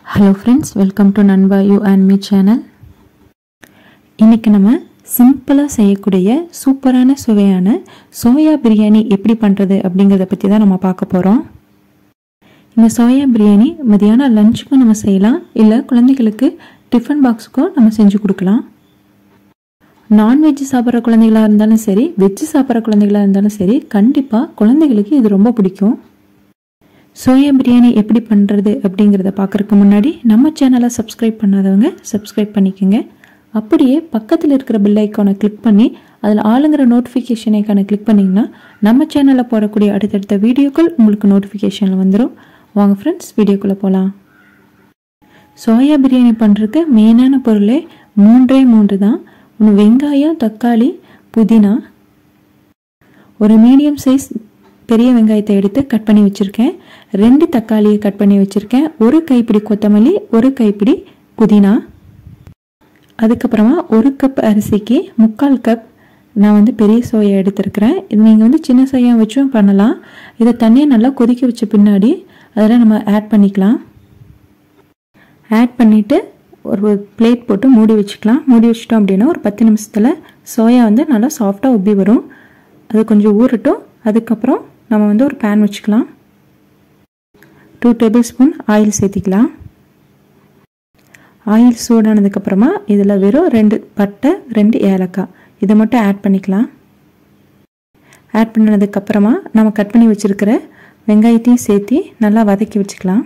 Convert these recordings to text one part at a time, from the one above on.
Hello friends, welcome to Nanba You and Me channel. இன்னைக்கு நம்ம சிம்பிளா செய்யக்கூடிய சூப்பரான சுவையான சோயா பிரியாணி எப்படி பண்றது அப்படிங்கறத பத்தி தான் நம்ம பார்க்க போறோம். இந்த சோயா பிரியாணி மதியான லஞ்சுக்கு நம்ம செய்யலாம் இல்ல குழந்தைகளுக்கு டிஃபன் பாக்ஸ்க்கு நம்ம செஞ்சு கொடுக்கலாம். நான் வெஜ் சாப்பிடுற குழந்தைகளா இருந்தாலும் சரி, வெஜ் சாப்பிடுற குழந்தைகளா இருந்தாலும் சரி, கண்டிப்பா குழந்தைகளுக்கு இது ரொம்ப பிடிக்கும். சோயா பிரியாணி எப்படி பண்ணுறது அப்படிங்கிறத பார்க்குறதுக்கு முன்னாடி நம்ம சேனலை சப்ஸ்கிரைப் பண்ணாதவங்க சப்ஸ்கிரைப் பண்ணிக்கோங்க. அப்படியே பக்கத்தில் இருக்கிற பெல் ஐக்கானை கிளிக் பண்ணி அதில் ஆளுங்கிற நோட்டிஃபிகேஷன் ஐக்கானை கிளிக் பண்ணிங்கன்னா நம்ம சேனலில் போடக்கூடிய அடுத்தடுத்த வீடியோக்கள் உங்களுக்கு நோட்டிஃபிகேஷனில் வந்துடும். வாங்க ஃப்ரெண்ட்ஸ், வீடியோக்குள்ளே போகலாம். சோயா பிரியாணி பண்ணுறதுக்கு மெயினான பொருளே மூன்று தான். ஒன்று வெங்காயம், தக்காளி, புதினா, ஒரு மீடியம் சைஸ் பெரிய வெங்காயத்தை எடுத்து கட் பண்ணி வச்சுருக்கேன், 2 தக்காளியை கட் பண்ணி வச்சுருக்கேன், 1 கைப்பிடி கொத்தமல்லி, 1 கைப்பிடி புதினா, அதுக்கப்புறமா 1 கப் அரிசிக்கு 3/4 கப் நான் பெரிய சோயா எடுத்துருக்கிறேன். இது நீங்கள் சின்ன சோயா வச்சும் பண்ணலாம். இதை தண்ணியை நல்லா கொதிக்க வச்ச பின்னாடி அதில் நம்ம ஆட் பண்ணிக்கலாம். ஆட் பண்ணிவிட்டு ஒரு பிளேட் போட்டு மூடி வச்சுக்கலாம். மூடி வச்சிட்டோம் அப்படின்னா ஒரு 10 நிமிஷத்தில் சோயா நல்லா சாஃப்டாக உப்பி வரும். அது கொஞ்சம் ஊறட்டும். அதுக்கப்புறம் நம்ம ஒரு பேன் வச்சுக்கலாம். 2 டேபிள் ஸ்பூன் ஆயில் சேர்த்திக்கலாம். ஆயில் சூடானதுக்கப்புறமா இதில் வெறும் 2 பட்டை, 2 ஏலக்காய் இதை மட்டும் ஆட் பண்ணிக்கலாம். ஆட் பண்ணதுக்கப்புறமா நம்ம கட் பண்ணி வச்சுருக்கிற வெங்காயத்தையும் சேர்த்து நல்லா வதக்கி வச்சுக்கலாம்.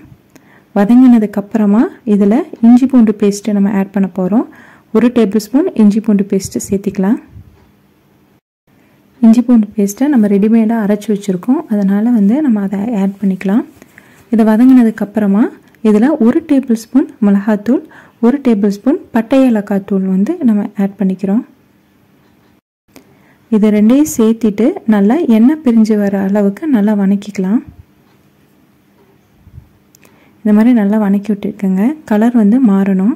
வதங்கினதுக்கப்புறமா இதில் இஞ்சி பூண்டு பேஸ்ட்டு நம்ம ஆட் பண்ண போகிறோம். 1 டேபிள் ஸ்பூன் இஞ்சி பூண்டு பேஸ்ட்டு சேர்த்திக்கலாம். இஞ்சி பூண்டு பேஸ்ட்டை நம்ம ரெடிமேடாக அரைச்சி வச்சுருக்கோம், அதனால் நம்ம அதை ஆட் பண்ணிக்கலாம். இதை வதங்கினதுக்கப்புறமா இதில் 1 டேபிள் ஸ்பூன் மிளகாத்தூள், 1 டேபிள் ஸ்பூன் பட்டை ஏலக்காய் தூள் நம்ம ஆட் பண்ணிக்கிறோம். இது ரெண்டையும் சேர்த்திட்டு நல்லா எண்ணெய் பிரிஞ்சு வர அளவுக்கு நல்லா வதக்கிக்கலாம். இந்த மாதிரி நல்லா வதக்கி விட்டுருக்கேங்க. கலர் மாறணும்.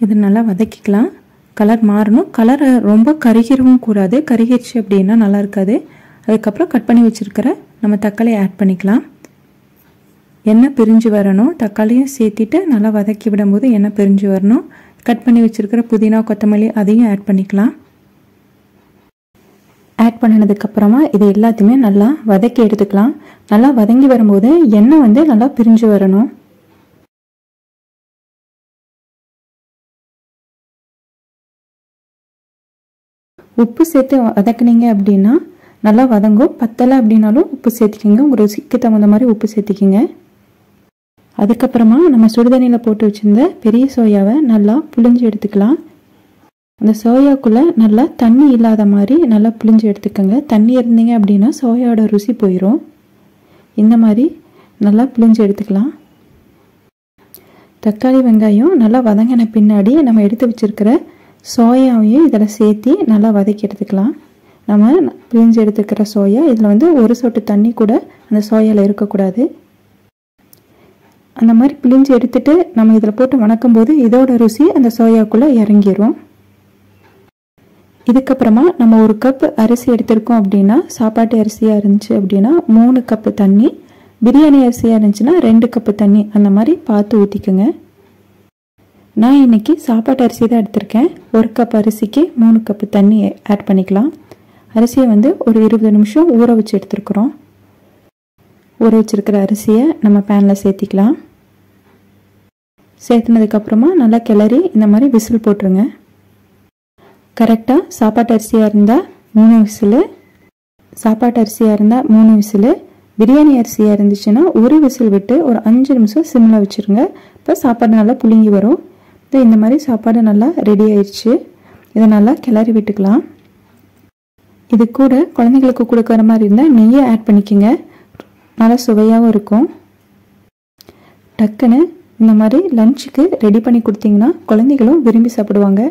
இது நல்லா வதக்கிக்கலாம். கலர் மாறணும். கலரை ரொம்ப கருகிரவும் கூடாது. கருகிடுச்சு அப்படின்னா நல்லா இருக்காது. அதுக்கப்புறம் கட் பண்ணி வச்சுருக்கிற நம்ம தக்காளியை ஆட் பண்ணிக்கலாம். எண்ணெய் பிரிஞ்சு வரணும். தக்காளியும் சேர்த்திட்டு நல்லா வதக்கி விடும்போது எண்ணெய் பிரிஞ்சு வரணும். கட் பண்ணி வச்சுருக்கிற புதினா, கொத்தமல்லி அதையும் ஆட் பண்ணிக்கலாம். ஆட் பண்ணினதுக்கப்புறமா இது எல்லாத்தையுமே நல்லா வதக்கி எடுத்துக்கலாம். நல்லா வதங்கி வரும்போது எண்ணெய் நல்லா பிரிஞ்சு வரணும். உப்பு சேர்த்து வதக்குனீங்க அப்படின்னா நல்லா வதங்கும். பத்தலை அப்படின்னாலும் உப்பு சேர்த்திக்கிங்க. உங்கள் ருசிக்கு தகுந்த மாதிரி உப்பு சேர்த்திக்கிங்க. அதுக்கப்புறமா நம்ம சுடுதண்ணியில் போட்டு வச்சுருந்த பெரிய சோயாவை நல்லா புழிஞ்சு எடுத்துக்கலாம். அந்த சோயாக்குள்ளே நல்லா தண்ணி இல்லாத மாதிரி நல்லா புழிஞ்சு எடுத்துக்கோங்க. தண்ணி இருந்தீங்க அப்படின்னா சோயாவோட ருசி போயிடும். இந்த மாதிரி நல்லா புழிஞ்சு எடுத்துக்கலாம். தக்காளி, வெங்காயம் நல்லா வதங்கின பின்னாடி நம்ம எடுத்து வச்சுருக்கிற சோயாவையும் இதில் சேர்த்து நல்லா வதக்கி எடுத்துக்கலாம். நம்ம பிழிஞ்சு எடுத்துக்கிற சோயா இதில் 1 சொட்டு தண்ணி கூட அந்த சோயாவில் இருக்கக்கூடாது. அந்த மாதிரி பிழிஞ்சு எடுத்துட்டு நம்ம இதில் போட்டு வணக்கும் போது இதோட ருசி அந்த சோயாக்குள்ளே இறங்கிடும். இதுக்கப்புறமா நம்ம 1 கப் அரிசி எடுத்திருக்கோம் அப்படின்னா, சாப்பாட்டு அரிசியாக இருந்துச்சு அப்படின்னா 3 கப்பு தண்ணி, பிரியாணி அரிசியாக இருந்துச்சுன்னா 2 கப்பு தண்ணி அந்த மாதிரி பார்த்து ஊற்றிக்குங்க. நான் இன்றைக்கி சாப்பாட்டு அரிசி தான் எடுத்திருக்கேன். 1 கப் அரிசிக்கு 3 கப்பு தண்ணி ஆட் பண்ணிக்கலாம். அரிசியை ஒரு 20 நிமிஷம் ஊற வச்சு எடுத்துருக்குறோம். ஊற வச்சுருக்கிற அரிசியை நம்ம பேனில் சேர்த்திக்கலாம். சேர்த்துனதுக்கப்புறமா நல்லா கிளறி இந்த மாதிரி விசில் போட்டுருங்க. கரெக்டாக சாப்பாட்டு அரிசியாக இருந்தால் 3 விசில், சாப்பாட்டு அரிசியாக இருந்தால் 3 விசில், பிரியாணி அரிசியாக இருந்துச்சுன்னா 1 விசில் விட்டு ஒரு 5 நிமிஷம் சிம்மில் வச்சுருங்க. இப்போ சாப்பாடு நல்லா புளிங்கி வரும். இந்த மாதிரி சாப்பாடு நல்லா ரெடி ஆயிடுச்சு. இதை நல்லா கிளறி விட்டுக்கலாம். இது கூட குழந்தைங்களுக்கு கொடுக்குற மாதிரி இருந்தால் நெய்யை ஆட் பண்ணிக்கோங்க. நல்லா சுவையாகவும் இருக்கும். டக்குன்னு இந்த மாதிரி லஞ்சுக்கு ரெடி பண்ணி கொடுத்தீங்கன்னா குழந்தைகளும் விரும்பி சாப்பிடுவாங்க.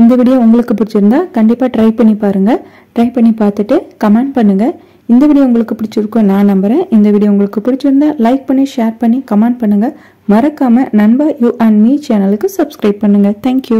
இந்த வீடியோ உங்களுக்கு பிடிச்சிருந்தா கண்டிப்பாக ட்ரை பண்ணி பாருங்கள். ட்ரை பண்ணி பார்த்துட்டு கமெண்ட் பண்ணுங்கள். இந்த வீடியோ உங்களுக்கு பிடிச்சிருக்கும் நான் நம்புகிறேன். இந்த வீடியோ உங்களுக்கு பிடிச்சிருந்தா லைக் பண்ணி, ஷேர் பண்ணி, கமெண்ட் பண்ணுங்கள். மறக்காமல் நண்பா யூ அண்ட் மீ சேனலுக்கு சப்ஸ்கிரைப் பண்ணுங்கள். தேங்க்யூ.